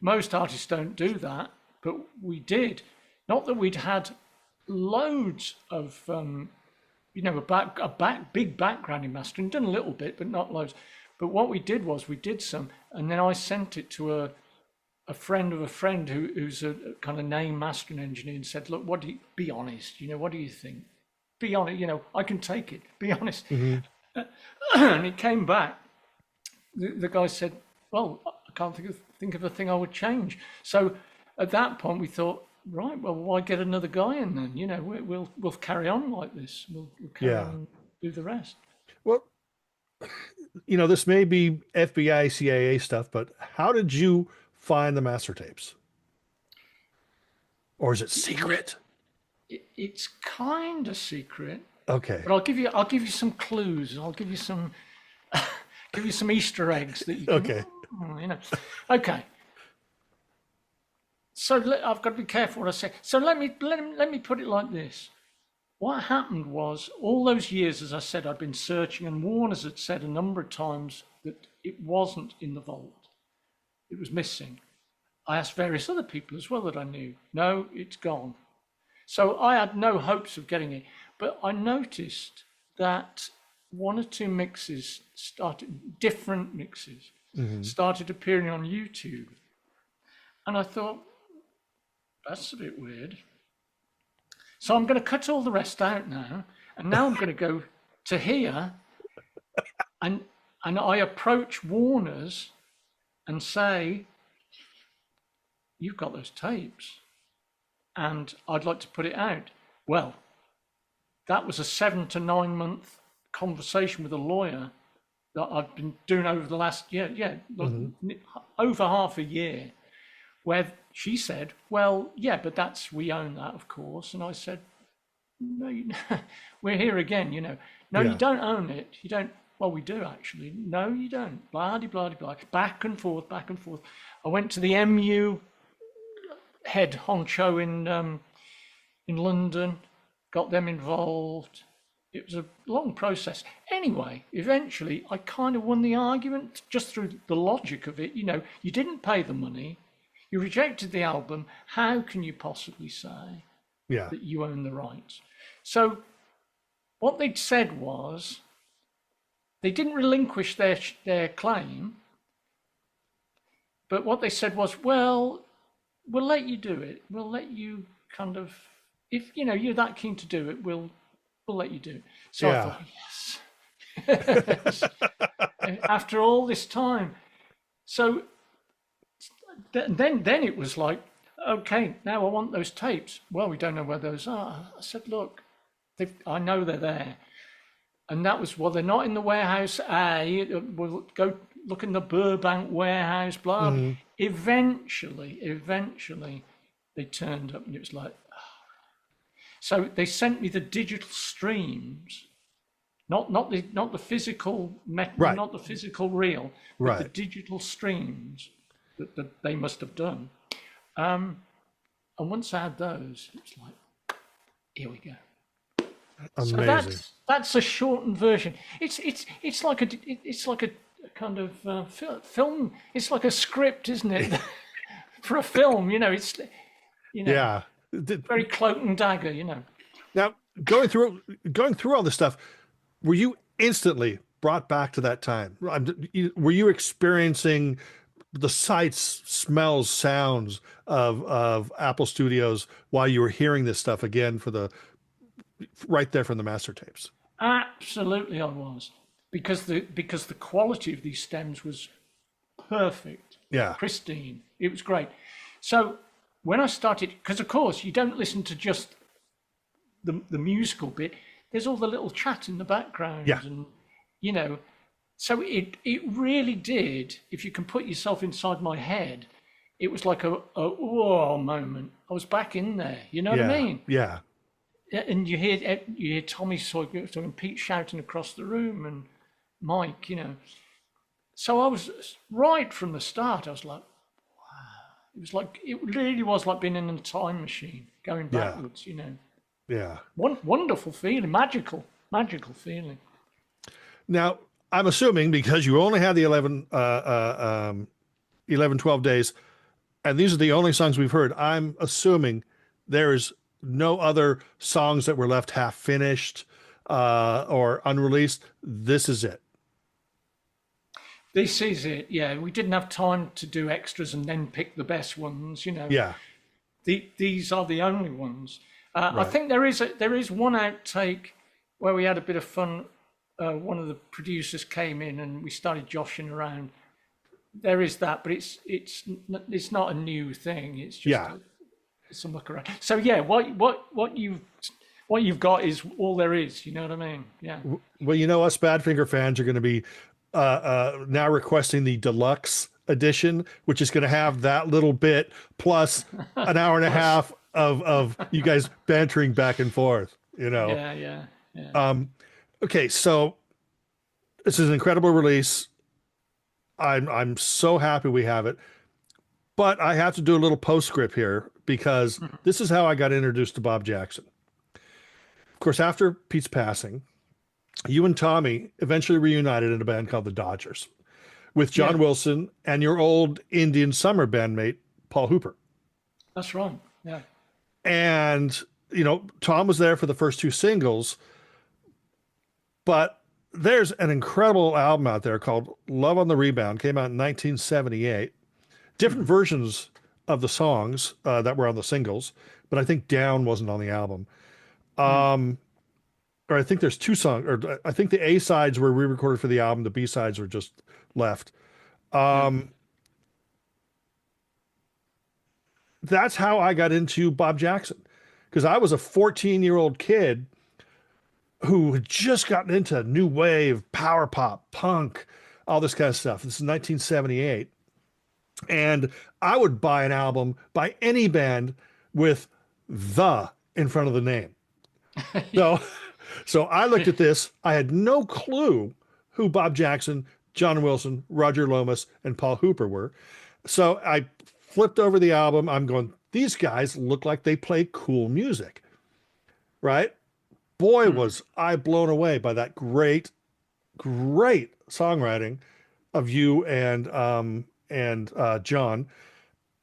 Most artists don't do that, but we did. Not that we'd had loads of, big background in mastering, done a little bit, but not loads. But what we did was we did some, and then I sent it to a friend of a friend who's a kind of name mastering engineer and said, look, be honest, what do you think? be honest, I can take it, be honest. And it came back. The guy said, well, I can't think of a thing I would change. So at that point we thought, right, well, why get another guy in then? We'll carry on like this. We'll carry on and do the rest. Well, this may be FBI, CIA stuff, but how did you find the master tapes? Or is it secret? It's kind of secret. Okay. But I'll give you some clues. I'll give you some Easter eggs that you can, Okay. Okay. So I've got to be careful what I say. So let me put it like this. What happened was, all those years, as I said, I'd been searching, and Warner's had said a number of times that it wasn't in the vault. It was missing. I asked various other people as well that I knew. No, it's gone. So I had no hopes of getting it. But I noticed that one or two mixes different mixes, started appearing on YouTube. And I thought, that's a bit weird. So I'm going to cut all the rest out now. And now I'm going to go to here. And I approach Warner's and say, you've got those tapes and I'd like to put it out. Well, that was a 7 to 9 month conversation with a lawyer that I've been doing over the last over half a year, where she said, well, yeah, but we own that, of course. And I said, no, we're here again, No, you don't own it. You don't. Well, we do actually. No, you don't. Blah, blah, blah. Back and forth, back and forth. I went to the MU head honcho in London, got them involved. It was a long process. Anyway, eventually I kind of won the argument just through the logic of it. You didn't pay the money. You rejected the album. How can you possibly say that you own the rights? So what they'd said was they didn't relinquish their claim. But what they said was, well, we'll let you do it. We'll let you kind of, if you're that keen to do it, we'll let you do it. So I thought, yes. After all this time. So then it was like, okay, now I want those tapes. Well, we don't know where those are. I said, look, I know they're there. And that was, well, they're not in the warehouse A. We'll go look in the Burbank warehouse, blah. Mm-hmm. Eventually, they turned up and it was like, So they sent me the digital streams, not the physical not the physical reel, but the digital streams that they must have done. And once I had those, it's like, here we go. Amazing. So that's a shortened version. It's like a kind of film. It's like a script, isn't it? For a film, Yeah. Very cloak and dagger, Now, going through all this stuff, were you instantly brought back to that time? Were you experiencing the sights, smells, sounds of Apple Studios while you were hearing this stuff again right there from the master tapes? Absolutely, I was, because the quality of these stems was perfect, pristine. It was great. So when I started, because of course you don't listen to just the musical bit. There's all the little chat in the background, and so it really did. If you can put yourself inside my head, it was like a whoa moment. I was back in there. You know what I mean? Yeah. And you hear Tommy talking, Pete shouting across the room, and Mike. So I was right from the start. I was like, it really was like being in a time machine, going backwards. Yeah. Wonderful feeling, magical feeling. Now, I'm assuming because you only had the 12 days, and these are the only songs we've heard, I'm assuming there's no other songs that were left half finished or unreleased. This is it. This is it. Yeah, we didn't have time to do extras and then pick the best ones. Yeah. These are the only ones. I think there is one outtake where we had a bit of fun. One of the producers came in and we started joshing around. There is that, but it's not a new thing. It's just some look around. So yeah, what you've got is all there is. You know what I mean? Yeah. Well, you know, us Badfinger fans are going to be now requesting the deluxe edition, which is going to have that little bit plus an hour and a half of you guys bantering back and forth. You know. Yeah. Okay, so this is an incredible release. I'm so happy we have it, but I have to do a little postscript here because this is how I got introduced to Bob Jackson. Of course, after Pete's passing, you and Tommy eventually reunited in a band called the Dodgers with John Wilson and your old Indian summer bandmate, Paul Hooper. That's right. Yeah. And, you know, Tom was there for the first two singles, but there's an incredible album out there called Love on the Rebound, came out in 1978. Different versions of the songs that were on the singles, but I think Down wasn't on the album. Or I think there's two songs, or I think the A sides were re-recorded for the album. The B sides were just left. That's how I got into Bob Jackson, because I was a 14-year-old kid who had just gotten into new wave, power pop, punk, all this kind of stuff. This is 1978. And I would buy an album by any band with "the" in front of the name. So I looked at this. I had no clue who Bob Jackson, John Wilson, Roger Lomas, and Paul Hooper were. So I flipped over the album. I'm going, these guys look like they play cool music, right? Boy, was I blown away by that great songwriting of you and John.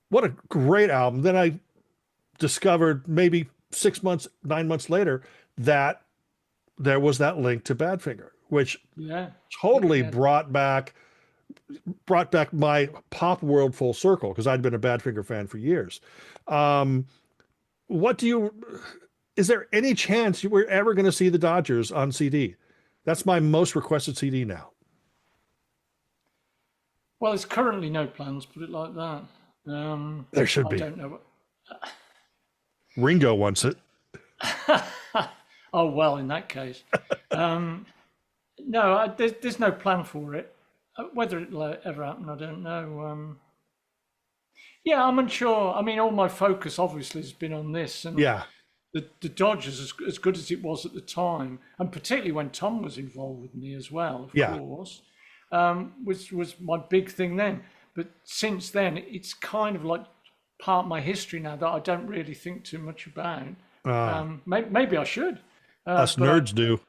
What a great album. Then I discovered maybe 9 months later that there was that link to Badfinger, which totally brought back my pop world full circle, because I'd been a Badfinger fan for years. Is there any chance you were ever going to see the Dodgers on CD? That's my most requested CD now. Well, there's currently no plans, put it like that. There should be. I don't know. Ringo wants it. Oh, well, in that case. No, there's no plan for it. Whether it'll ever happen, I don't know. Yeah, I'm unsure. I mean, all my focus obviously has been on this. And the Dodgers, as good as it was at the time, and particularly when Tom was involved with me as well, of course, was my big thing then. But since then, it's kind of like part of my history now that I don't really think too much about. Maybe I should. Us nerds do.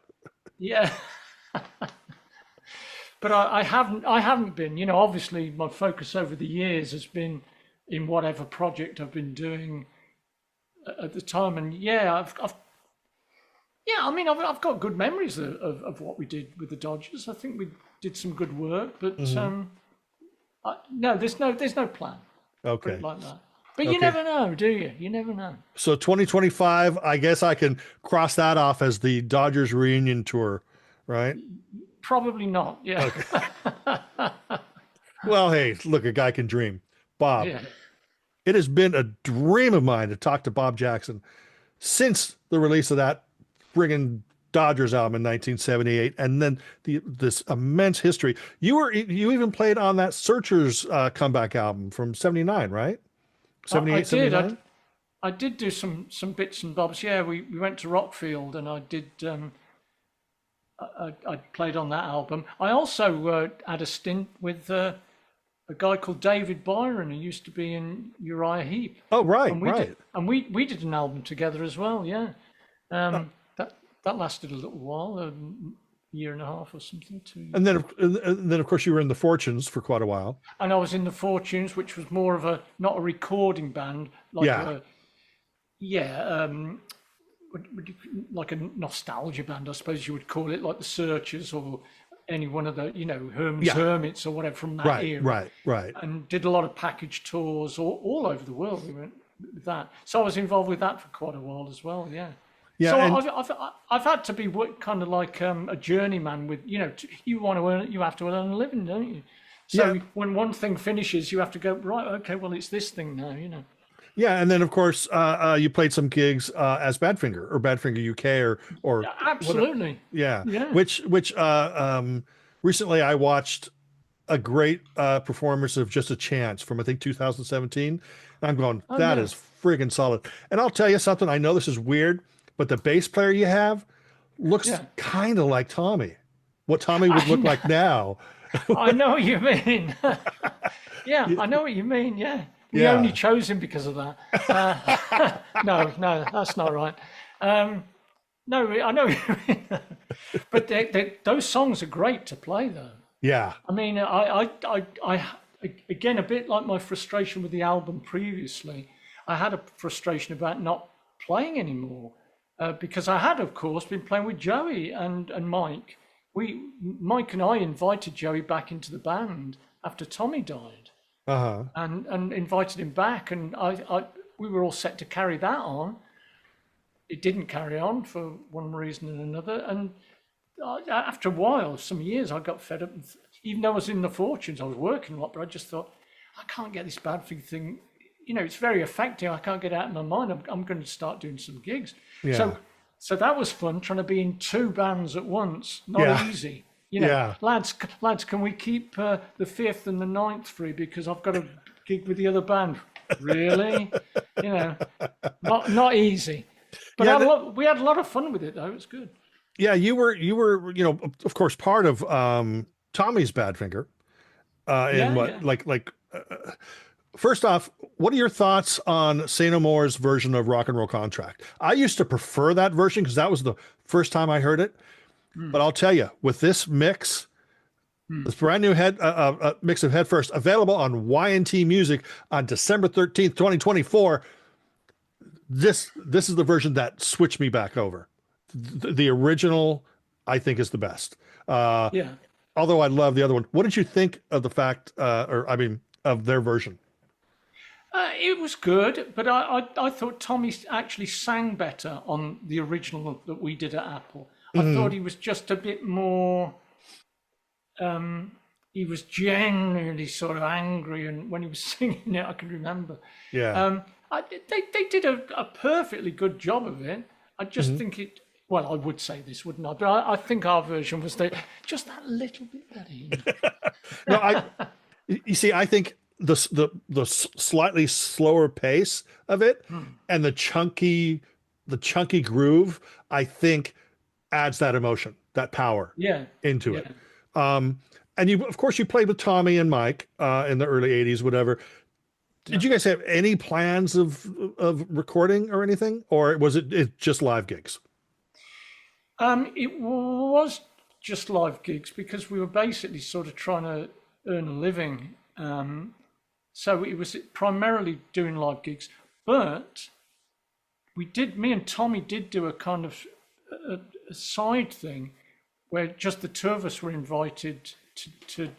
Yeah. But I haven't been. You know, obviously my focus over the years has been in whatever project I've been doing at the time, and I've got good memories of what we did with the Dodgers. I think we did some good work, but no, there's no plan. Okay, like that. But you never know, do you? You never know. So 2025, I guess I can cross that off as the Dodgers reunion tour, right? Probably not. Yeah. Okay. Well, hey, look, a guy can dream. Bob, it has been a dream of mine to talk to Bob Jackson since the release of that friggin' Dodgers album in 1978, and then this immense history. You even played on that Searchers comeback album from '79, right? 78, 79? I did do some bits and bobs. Yeah, we went to Rockfield, and I did. I played on that album. I also had a stint with a guy called David Byron, who used to be in Uriah Heep. Oh, right, and we did an album together as well. Yeah, that lasted a little while, a year and a half or something. 2 years. And then of course you were in the Fortunes for quite a while. And I was in the Fortunes, which was more of not a recording band, like like a nostalgia band, I suppose you would call it, like the Searchers or any one of the, Herman's Hermits or whatever from that era. Right. And did a lot of package tours all over the world. We went with that. So I was involved with that for quite a while as well. Yeah. Yeah, So and I've had to be kind of like a journeyman with, you want to earn, you have to earn a living, don't you? So Yeah. when one thing finishes, you have to go, right, okay, well, it's this thing now, yeah, and then of course you played some gigs as Badfinger or Badfinger UK or what? Absolutely. Yeah, Yeah. which recently I watched a great performance of Just a Chance from I think 2017. And I'm going, Oh, that yeah. is friggin' solid. And I'll tell you something. I know this is weird, but the bass player you have looks Yeah. kind of like Tommy. What Tommy would I look know, like now. I know what you mean. Yeah, I know what you mean. Yeah. We only Yeah. chose him because of that. No, that's not right. No, I know what you mean. But those songs are great to play, though. Yeah. I mean, again, a bit like my frustration with the album previously, I had a frustration about not playing anymore because I had, of course, been playing with Joey and Mike. Mike and I invited Joey back into the band after Tommy died, Uh-huh. and invited him back, and we were all set to carry that on. It didn't carry on for one reason and another, and after a while, some years, I got fed up. Even though I was in the Fortunes, I was working a lot, but I just thought, I can't get this Badfinger thing. It's very effective. I can't get it out of my mind. I'm going to start doing some gigs. Yeah. So that was fun, trying to be in two bands at once. Not Yeah. easy. Yeah. Lads, can we keep the 5th and the 9th free because I've got a gig with the other band? Really? Not easy. But Yeah, we had a lot of fun with it, though. It was good. Yeah, you were, of course, part of Tommy's Badfinger. In Yeah, what, yeah. first off, what are your thoughts on Say No More's version of Rock and Roll Contract? I used to prefer that version because that was the first time I heard it. But I'll tell you, with this mix, this brand new mix of Head First, available on Y&T Music on December 13th, 2024. This is the version that switched me back over. The original, I think, is the best. Yeah. Although I love the other one. What did you think of the fact, of their version? It was good, but I thought Tommy actually sang better on the original that we did at Apple. I thought he was just a bit more. He was genuinely sort of angry, and when he was singing it, I can remember. Yeah. They did a perfectly good job of it. I just think it. Well, I would say this, wouldn't I? But I think our version was just that little bit better. No, you see, I think the slightly slower pace of it and the chunky groove, I think adds that emotion, that power Yeah. into Yeah. it. And of course, you played with Tommy and Mike in the early '80s, whatever. Did you guys have any plans of recording or anything, or was it just live gigs? It was just live gigs because we were basically sort of trying to earn a living. So it was primarily doing live gigs, but me and Tommy did do a kind of a side thing where just the two of us were invited to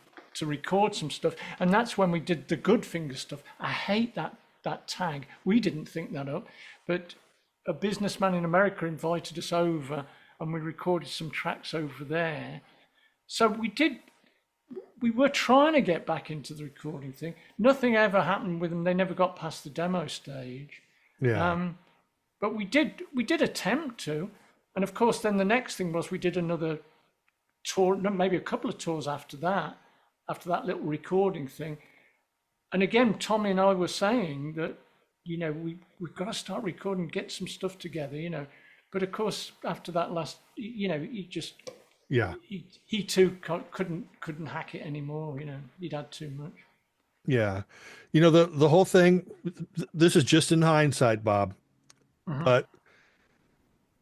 record some stuff. And that's when we did the Goodfinger stuff. I hate that tag. We didn't think that up, but a businessman in America invited us over and we recorded some tracks over there. So we were trying to get back into the recording thing. Nothing ever happened with them. They never got past the demo stage. Yeah. But we did attempt to. And of course, then the next thing was we did another tour, maybe a couple of tours after that little recording thing. And again, Tommy and I were saying that, we've got to start recording, get some stuff together, But of course, after that last, he just, Yeah. he too couldn't hack it anymore. He'd had too much. Yeah. The whole thing, this is just in hindsight, Bob, but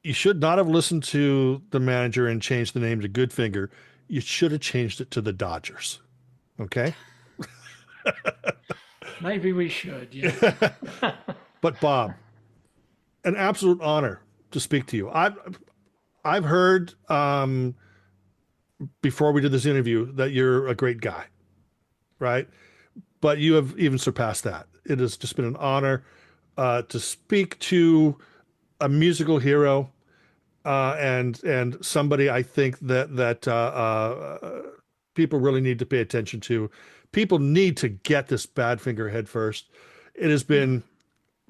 you should not have listened to the manager and changed the name to Goodfinger. You should have changed it to the Dodgers. Okay. Maybe we should. Yeah. But Bob, an absolute honor to speak to you. I've heard before we did this interview that you're a great guy, right? But you have even surpassed that. It has just been an honor to speak to a musical hero, and somebody I think that people really need to pay attention to. People need to get this Badfinger head first. It has been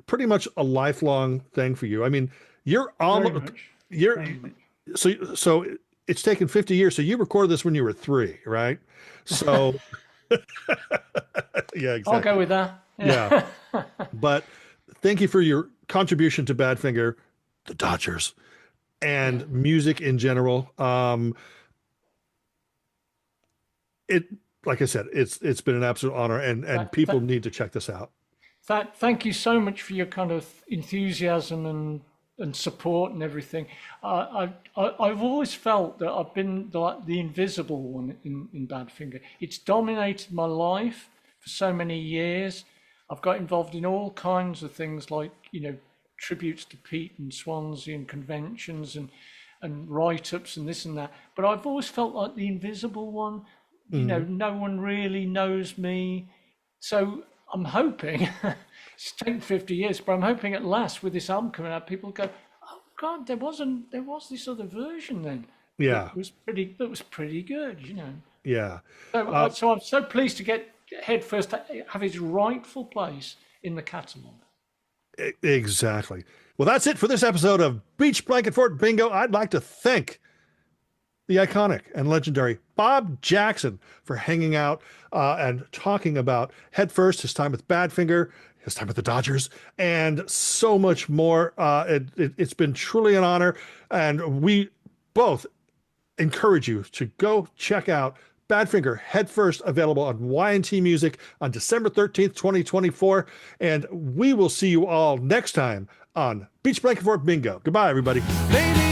pretty much a lifelong thing for you. I mean, you're Very almost much. you're Very much. so it's taken 50 years. So you recorded this when you were 3, right? So yeah, exactly. I'll go with that. Yeah. But thank you for your contribution to Badfinger, the Dodgers, and music in general. It, like I said, it's been an absolute honor, and people need to check this out. Thank you so much for your kind of enthusiasm and support and everything. I've always felt that I've been like the invisible one in Badfinger. It's dominated my life for so many years. I've got involved in all kinds of things like, tributes to Pete and Swansea and conventions and write-ups and this and that. But I've always felt like the invisible one. No one really knows me. So I'm hoping, it's taken 50 years, but I'm hoping at last with this album coming out, people go, oh God, there was this other version then. Yeah. It was pretty good, Yeah. So I'm so pleased to get Headfirst have its rightful place in the catalogue. Exactly. Well, that's it for this episode of Beach Blanket Fort Bingo. I'd like to thank the iconic and legendary Bob Jackson for hanging out and talking about Headfirst, his time with Badfinger, his time with the Dodgers, and so much more. It's been truly an honor, and we both encourage you to go check out Badfinger Headfirst, available on Y&T Music on December 13th, 2024. And we will see you all next time on Beach Blanket Fort Bingo. Goodbye, everybody. Lady